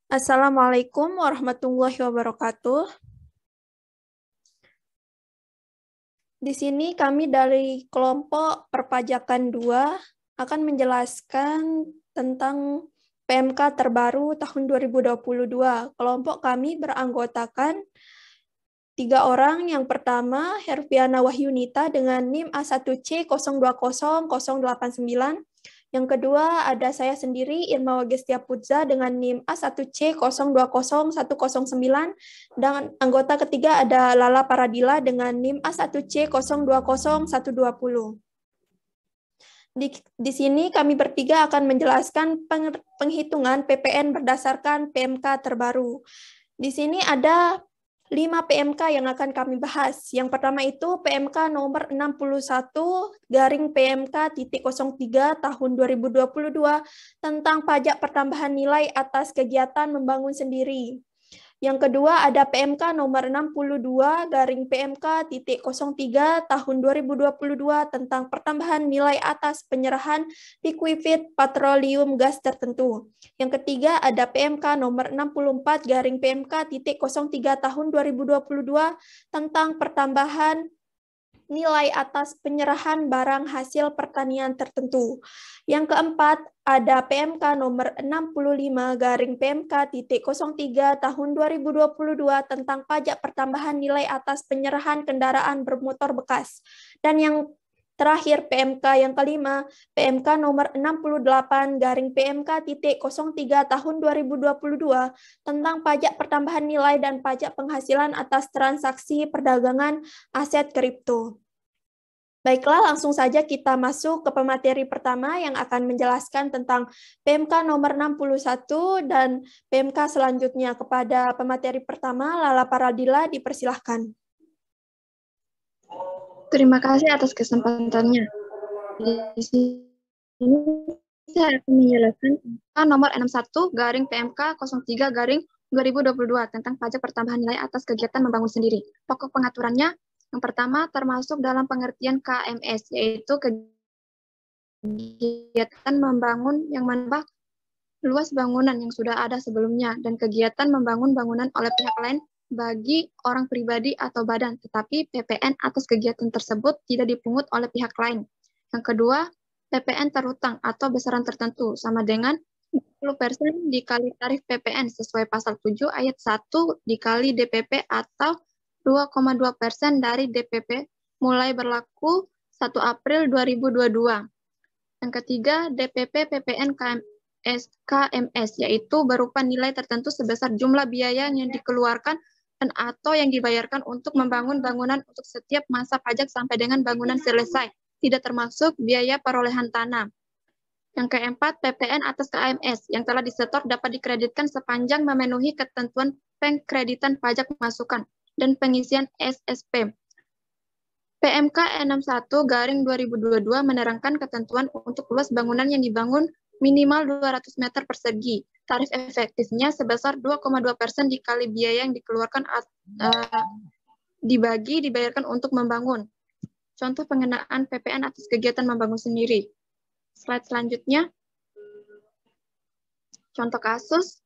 Assalamualaikum warahmatullahi wabarakatuh. Di sini kami dari kelompok perpajakan 2 akan menjelaskan tentang PMK terbaru tahun 2022. Kelompok kami beranggotakan 3 orang. Yang pertama, Herfiana Wahyunita dengan NIM A1C020089. Yang kedua, ada saya sendiri, Irma Wagestia Putza dengan NIM A1C020109. Dan anggota ketiga ada Lala Paradila dengan NIM A1C020120. Di sini kami bertiga akan menjelaskan penghitungan PPN berdasarkan PMK terbaru. Di sini ada 5 PMK yang akan kami bahas. Yang pertama itu PMK nomor 61 garing PMK.03 tahun 2022 tentang pajak pertambahan nilai atas kegiatan membangun sendiri. Yang kedua ada PMK nomor 62 garing PMK.03 tahun 2022 tentang pertambahan nilai atas penyerahan liquefied petroleum gas tertentu. Yang ketiga ada PMK nomor 64 garing PMK.03 tahun 2022 tentang pertambahan nilai atas penyerahan barang hasil pertanian tertentu. Yang keempat, ada PMK nomor 65 garing PMK.03 tahun 2022 tentang pajak pertambahan nilai atas penyerahan kendaraan bermotor bekas. Dan yang terakhir PMK yang kelima, PMK nomor 68 garing PMK.03 tahun 2022 tentang pajak pertambahan nilai dan pajak penghasilan atas transaksi perdagangan aset kripto. Baiklah, langsung saja kita masuk ke pemateri pertama yang akan menjelaskan tentang PMK nomor 61 dan PMK selanjutnya. Kepada pemateri pertama, Lala Paradila, dipersilahkan. Terima kasih atas kesempatannya. Di sini saya akan menjelaskan nomor 61 garing PMK 03 garing 2022 tentang pajak pertambahan nilai atas kegiatan membangun sendiri. Pokok pengaturannya yang pertama termasuk dalam pengertian KMS, yaitu kegiatan membangun yang menambah luas bangunan yang sudah ada sebelumnya dan kegiatan membangun bangunan oleh pihak lain bagi orang pribadi atau badan, tetapi PPN atas kegiatan tersebut tidak dipungut oleh pihak lain. Yang kedua, PPN terhutang atau besaran tertentu sama dengan 20% dikali tarif PPN sesuai pasal 7 ayat 1 dikali DPP atau 2,2% dari DPP mulai berlaku 1 April 2022. Yang ketiga, DPP PPN KMS, yaitu berupa nilai tertentu sebesar jumlah biaya yang dikeluarkan dan atau yang dibayarkan untuk membangun bangunan untuk setiap masa pajak sampai dengan bangunan selesai, tidak termasuk biaya perolehan tanah. Yang keempat, PPN atas KMS yang telah disetor dapat dikreditkan sepanjang memenuhi ketentuan pengkreditan pajak masukan dan pengisian SSP. PMK 61 garing 2022 menerangkan ketentuan untuk luas bangunan yang dibangun minimal 200 meter persegi. Tarif efektifnya sebesar 2,2% dikali biaya yang dikeluarkan dibayarkan untuk membangun. Contoh pengenaan PPN atas kegiatan membangun sendiri. Slide selanjutnya. Contoh kasus.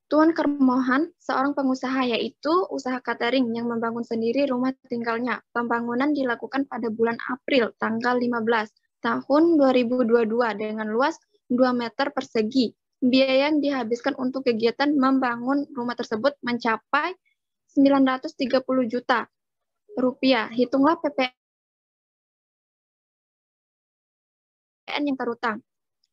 Tuan Kermohan, seorang pengusaha yaitu usaha catering yang membangun sendiri rumah tinggalnya. Pembangunan dilakukan pada bulan April tanggal 15 tahun 2022 dengan luas 2 meter persegi. Biaya yang dihabiskan untuk kegiatan membangun rumah tersebut mencapai 930 juta rupiah. Hitunglah PPN yang terhutang.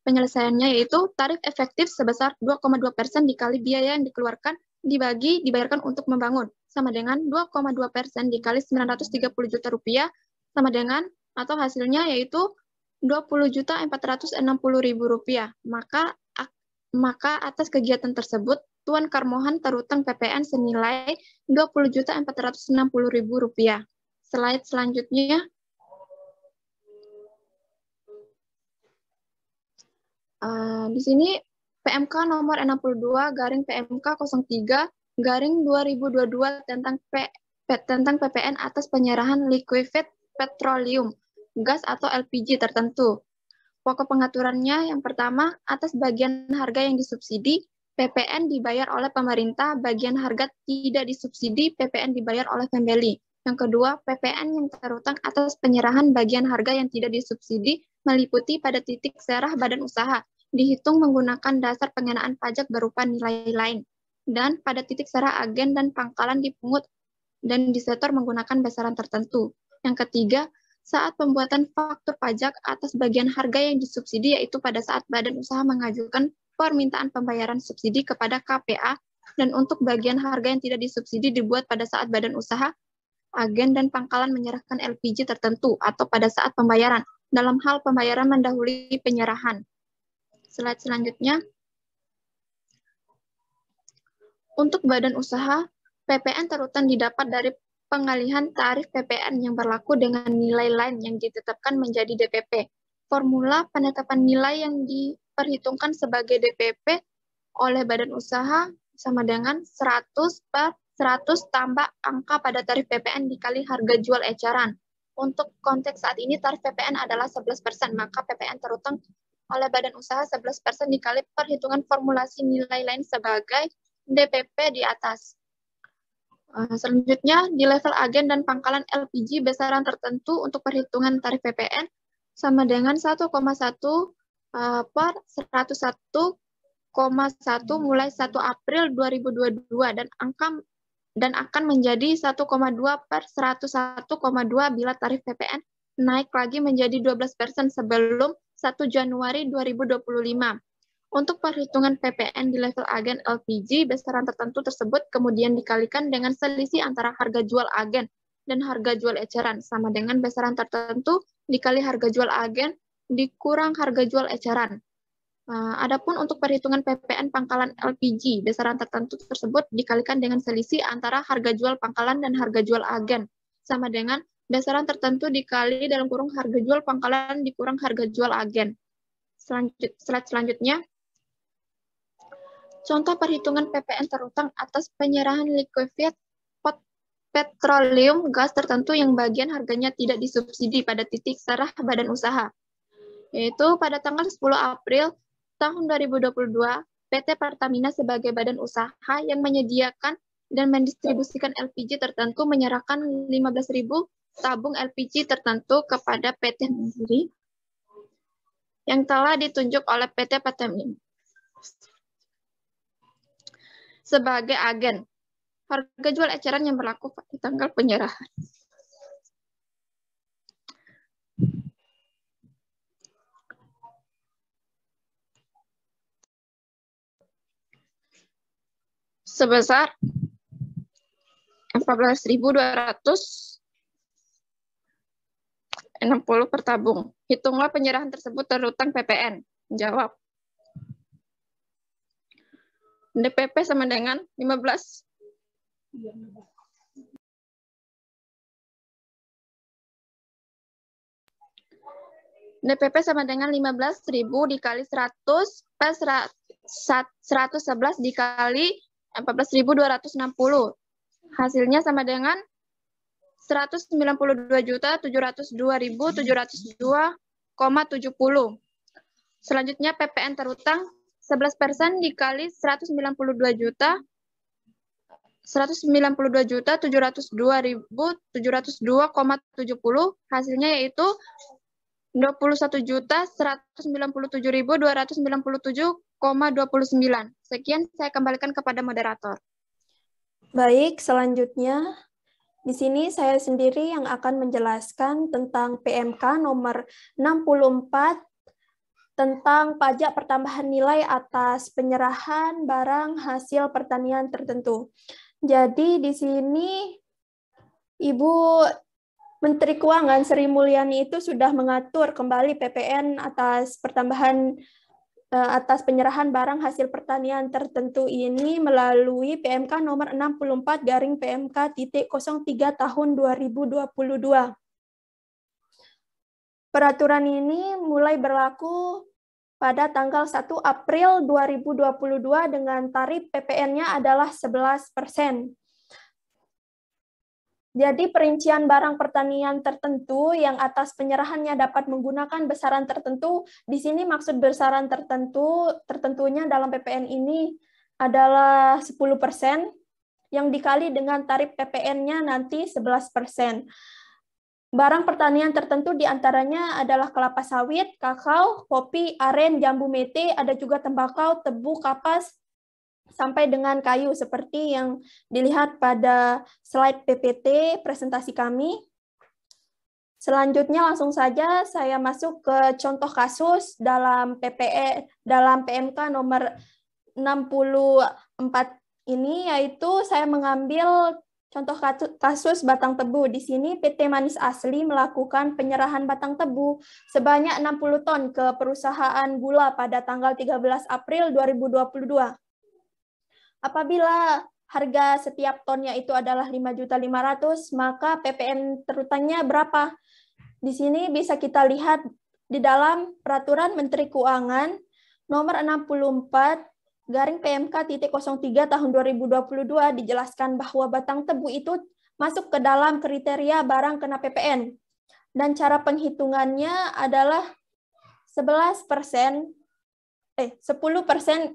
Penyelesaiannya yaitu tarif efektif sebesar 2,2% dikali biaya yang dikeluarkan dibayarkan untuk membangun sama dengan 2,2% dikali 930 juta rupiah sama dengan atau hasilnya yaitu 20.460.000 rupiah. Maka atas kegiatan tersebut Tuan Karmohan terhutang PPN senilai 20.460.000 rupiah. Slide selanjutnya. Di sini PMK nomor 62 garing PMK 03 garing 2022 tentang PPN atas penyerahan liquefied petroleum gas atau LPG tertentu. Pokok pengaturannya yang pertama atas bagian harga yang disubsidi PPN dibayar oleh pemerintah, bagian harga tidak disubsidi, PPN dibayar oleh pembeli. Yang kedua, PPN yang terutang atas penyerahan bagian harga yang tidak disubsidi meliputi pada titik serah badan usaha, dihitung menggunakan dasar pengenaan pajak berupa nilai lain. Dan pada titik serah agen dan pangkalan dipungut dan disetor menggunakan besaran tertentu. Yang ketiga, saat pembuatan faktur pajak atas bagian harga yang disubsidi, yaitu pada saat badan usaha mengajukan permintaan pembayaran subsidi kepada KPA, dan untuk bagian harga yang tidak disubsidi dibuat pada saat badan usaha, agen dan pangkalan menyerahkan LPG tertentu atau pada saat pembayaran, dalam hal pembayaran mendahului penyerahan. Slide selanjutnya. Untuk badan usaha, PPN terutang didapat dari pengalihan tarif PPN yang berlaku dengan nilai lain yang ditetapkan menjadi DPP. Formula penetapan nilai yang diperhitungkan sebagai DPP oleh badan usaha sama dengan 100 per 100 tambah angka pada tarif PPN dikali harga jual eceran. Untuk konteks saat ini tarif PPN adalah 11%, maka PPN terutang oleh badan usaha 11% dikali perhitungan formulasi nilai lain sebagai DPP di atas. Selanjutnya, di level agen dan pangkalan LPG besaran tertentu untuk perhitungan tarif PPN sama dengan 1,1 per 101,1 mulai 1 April 2022 dan akan menjadi 1,2 per 101,2 bila tarif PPN naik lagi menjadi 12% sebelum 1 Januari 2025. Untuk perhitungan PPN di level agen LPG, besaran tertentu tersebut kemudian dikalikan dengan selisih antara harga jual agen dan harga jual eceran, sama dengan besaran tertentu dikali harga jual agen dikurang harga jual eceran. Adapun untuk perhitungan PPN pangkalan LPG, besaran tertentu tersebut dikalikan dengan selisih antara harga jual pangkalan dan harga jual agen, sama dengan besaran tertentu dikali dalam kurung harga jual pangkalan dikurang harga jual agen. Slide selanjutnya. Contoh perhitungan PPN terutang atas penyerahan liquefied petroleum gas tertentu yang bagian harganya tidak disubsidi pada titik serah badan usaha. Yaitu pada tanggal 10 April tahun 2022, PT Pertamina sebagai badan usaha yang menyediakan dan mendistribusikan LPG tertentu menyerahkan 15.000 tabung LPG tertentu kepada PT Mandiri yang telah ditunjuk oleh PT Pertamina sebagai agen. Harga jual eceran yang berlaku pada tanggal penyerahan. Sebesar 14.260 per tabung. Hitunglah penyerahan tersebut terutang PPN. Jawab. DPP sama dengan 15. DPP sama dengan 15.000 dikali 100 per 111 dikali 14.260. Hasilnya sama dengan 192.702.702,70. Selanjutnya PPN terutang 11% dikali 192.702.702,70. Hasilnya yaitu 21.197.297,29. Sekian, saya kembalikan kepada moderator. Baik, selanjutnya di sini saya sendiri yang akan menjelaskan tentang PMK nomor 64 tentang pajak pertambahan nilai atas penyerahan barang hasil pertanian tertentu. Jadi di sini Ibu Menteri Keuangan Sri Mulyani itu sudah mengatur kembali PPN atas penyerahan barang hasil pertanian tertentu ini melalui PMK nomor 64/PMK.03 tahun 2022. Peraturan ini mulai berlaku pada tanggal 1 April 2022 dengan tarif PPN-nya adalah 11%. Jadi perincian barang pertanian tertentu yang atas penyerahannya dapat menggunakan besaran tertentu, di sini maksud besaran tertentunya dalam PPN ini adalah 10%, yang dikali dengan tarif PPN-nya nanti 11%. Barang pertanian tertentu diantaranya adalah kelapa sawit, kakao, kopi, aren, jambu mete, ada juga tembakau, tebu, kapas, sampai dengan kayu seperti yang dilihat pada slide PPT presentasi kami. Selanjutnya langsung saja saya masuk ke contoh kasus dalam PMK nomor 64 ini, yaitu saya mengambil contoh kasus batang tebu. Di sini PT Manis Asli melakukan penyerahan batang tebu sebanyak 60 ton ke perusahaan gula pada tanggal 13 April 2022. Apabila harga setiap tonnya itu adalah 5.500.000, maka PPN terutangnya berapa? Di sini bisa kita lihat di dalam Peraturan Menteri Keuangan nomor 64 garing PMK.03 tahun 2022 dijelaskan bahwa batang tebu itu masuk ke dalam kriteria barang kena PPN. Dan cara penghitungannya adalah 10%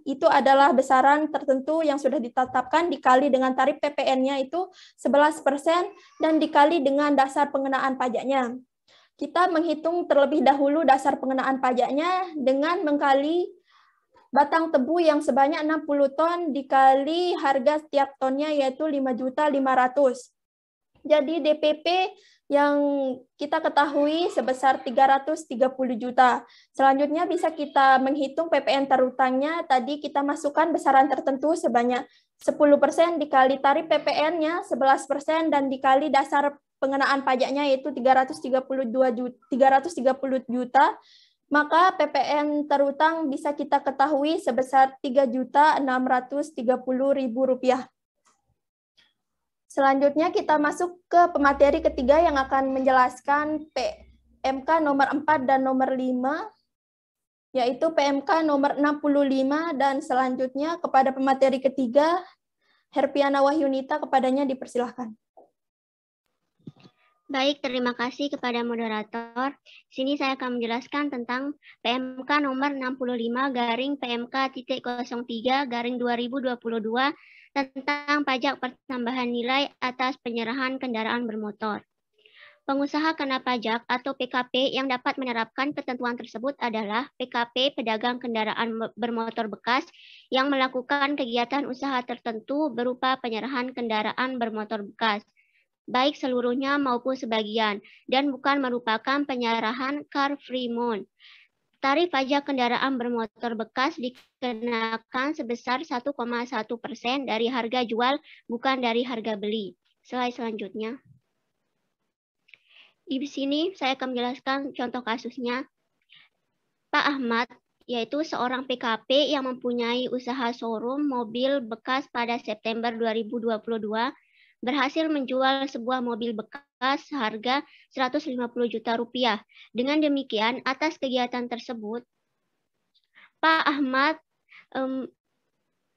itu adalah besaran tertentu yang sudah ditetapkan dikali dengan tarif PPN-nya itu 11% dan dikali dengan dasar pengenaan pajaknya. Kita menghitung terlebih dahulu dasar pengenaan pajaknya dengan mengkali batang tebu yang sebanyak 60 ton dikali harga setiap tonnya yaitu 5.500.000. Jadi DPP yang kita ketahui sebesar 330 juta. Selanjutnya bisa kita menghitung PPN terutangnya. Tadi kita masukkan besaran tertentu sebanyak 10% dikali tarif PPN-nya 11% dan dikali dasar pengenaan pajaknya yaitu 330 juta. Maka PPN terutang bisa kita ketahui sebesar Rp3.630.000. Selanjutnya kita masuk ke pemateri ketiga yang akan menjelaskan PMK nomor 4 dan nomor 5, yaitu PMK nomor 65, dan selanjutnya kepada pemateri ketiga, Herpiana Wahyunita, kepadanya dipersilahkan. Baik, terima kasih kepada moderator. Sini saya akan menjelaskan tentang PMK nomor 65 garing PMK.03 garing 2022 tentang pajak pertambahan nilai atas penyerahan kendaraan bermotor. Pengusaha kena pajak atau PKP yang dapat menerapkan ketentuan tersebut adalah PKP pedagang kendaraan bermotor bekas yang melakukan kegiatan usaha tertentu berupa penyerahan kendaraan bermotor bekas, baik seluruhnya maupun sebagian, dan bukan merupakan penyerahan car free month. Tarif pajak kendaraan bermotor bekas dikenakan sebesar 1,1% dari harga jual, bukan dari harga beli. Slide selanjutnya. Di sini saya akan menjelaskan contoh kasusnya. Pak Ahmad, yaitu seorang PKP yang mempunyai usaha showroom mobil bekas pada September 2022, berhasil menjual sebuah mobil bekas seharga Rp150 juta. Dengan demikian, atas kegiatan tersebut, Pak Ahmad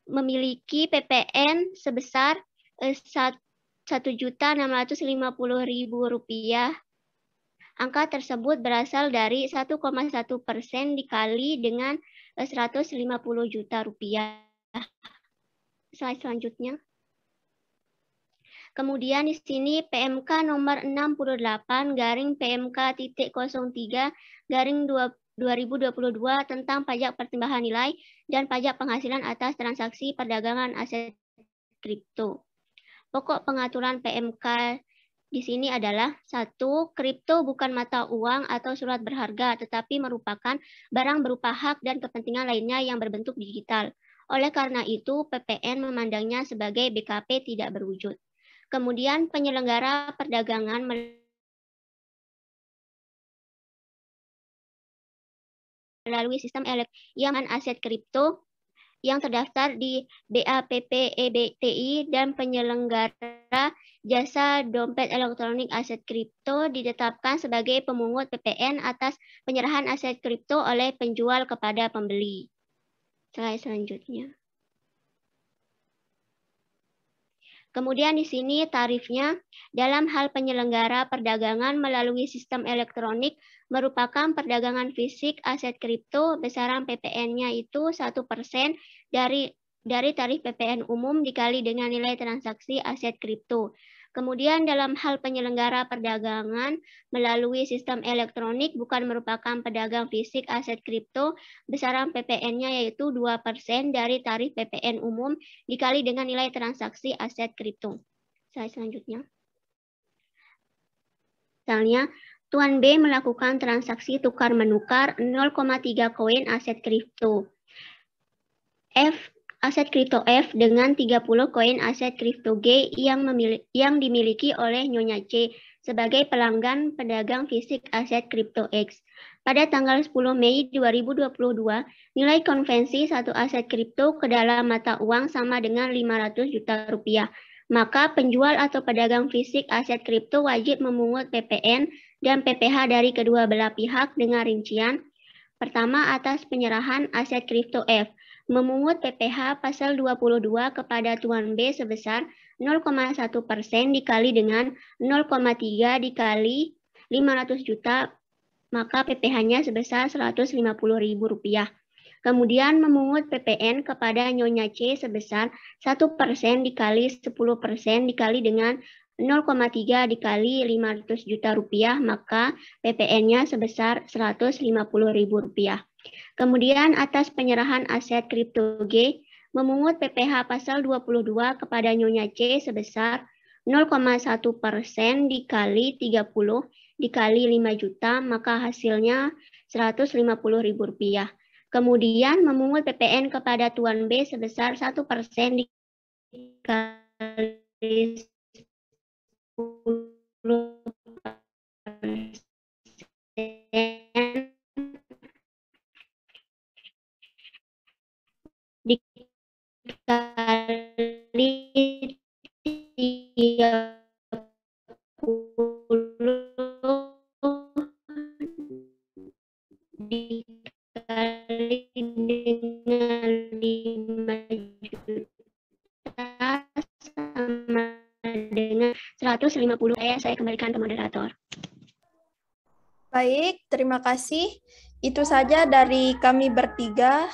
memiliki PPN sebesar Rp1.650.000. Angka tersebut berasal dari 1,1% dikali dengan Rp150 juta. Slide selanjutnya. Kemudian di sini PMK nomor 68 garing PMK.03 garing 2022 tentang pajak pertambahan nilai dan pajak penghasilan atas transaksi perdagangan aset kripto. Pokok pengaturan PMK di sini adalah 1. Kripto bukan mata uang atau surat berharga, tetapi merupakan barang berupa hak dan kepentingan lainnya yang berbentuk digital. Oleh karena itu, PPN memandangnya sebagai BKP tidak berwujud. Kemudian penyelenggara perdagangan melalui sistem elektronik aset kripto yang terdaftar di BAPPEBTI dan penyelenggara jasa dompet elektronik aset kripto ditetapkan sebagai pemungut PPN atas penyerahan aset kripto oleh penjual kepada pembeli. Slide selanjutnya. Kemudian di sini tarifnya dalam hal penyelenggara perdagangan melalui sistem elektronik merupakan perdagangan fisik aset kripto, besaran PPN-nya itu 1% dari dari tarif PPN umum dikali dengan nilai transaksi aset kripto. Kemudian dalam hal penyelenggara perdagangan melalui sistem elektronik bukan merupakan pedagang fisik aset kripto, besaran PPN-nya yaitu 2% dari tarif PPN umum dikali dengan nilai transaksi aset kripto. Slide selanjutnya. Misalnya, Tuan B melakukan transaksi tukar-menukar 0,3 koin aset kripto aset kripto F dengan 30 koin aset kripto G yang dimiliki oleh Nyonya C sebagai pelanggan pedagang fisik aset kripto X. Pada tanggal 10 Mei 2022, nilai konvensi satu aset kripto ke dalam mata uang sama dengan 500 juta rupiah. Maka penjual atau pedagang fisik aset kripto wajib memungut PPN dan PPh dari kedua belah pihak dengan rincian. Pertama, atas penyerahan aset kripto F, memungut PPh pasal 22 kepada Tuan B sebesar 0,1% dikali dengan 0,3 dikali 500 juta, maka PPh-nya sebesar Rp150.000. Kemudian memungut PPN kepada Nyonya C sebesar 1% dikali 10% dikali dengan 0,3 dikali 500 juta rupiah, maka PPN-nya sebesar Rp150.000. Kemudian atas penyerahan aset kripto G, memungut PPh pasal 22 kepada Nyonya C sebesar 0,1% dikali 30 dikali 5 juta, maka hasilnya Rp150.000. Kemudian memungut PPN kepada Tuan B sebesar 1% dikali 10% dikali 30 dikali dengan 5 juta sama dengan 150. Saya kembalikan ke moderator. Baik, terima kasih. Itu saja dari kami bertiga.